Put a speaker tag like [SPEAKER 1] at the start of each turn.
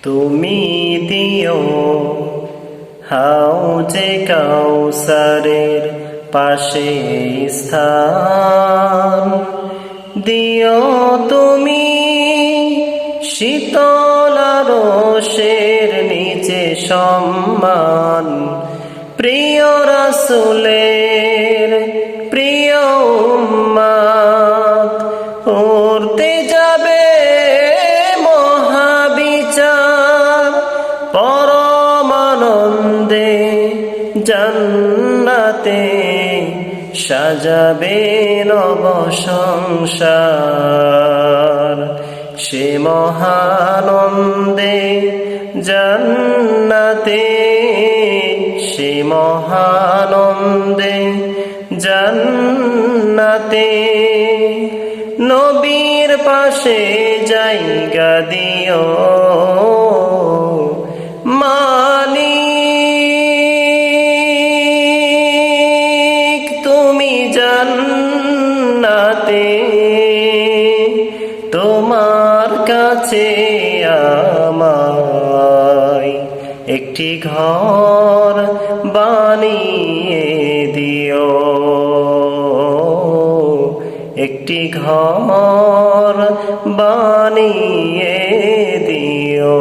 [SPEAKER 1] তুমি দিও হাউজে কাউসারের পাশে স্থান, দিও তুমি শীতল আরশের নিচে সম্মান। প্রিয় রাসূলের প্রিয় উম্মত উড়তে যাবে মহাবিচার, পরম আনন্দে জান্নাতে সাজাবে নব সংসার। সে মহানন্দে জান্নাতে, সে মহানন্দে জান্নাতে নবীর পাশে জায়গা দিও মালিক। তুমি জান্নাতে তোমার কাছে আমায় একটি ঘর বানিয়ে দিও, একটি ঘর বানিয়ে দিও।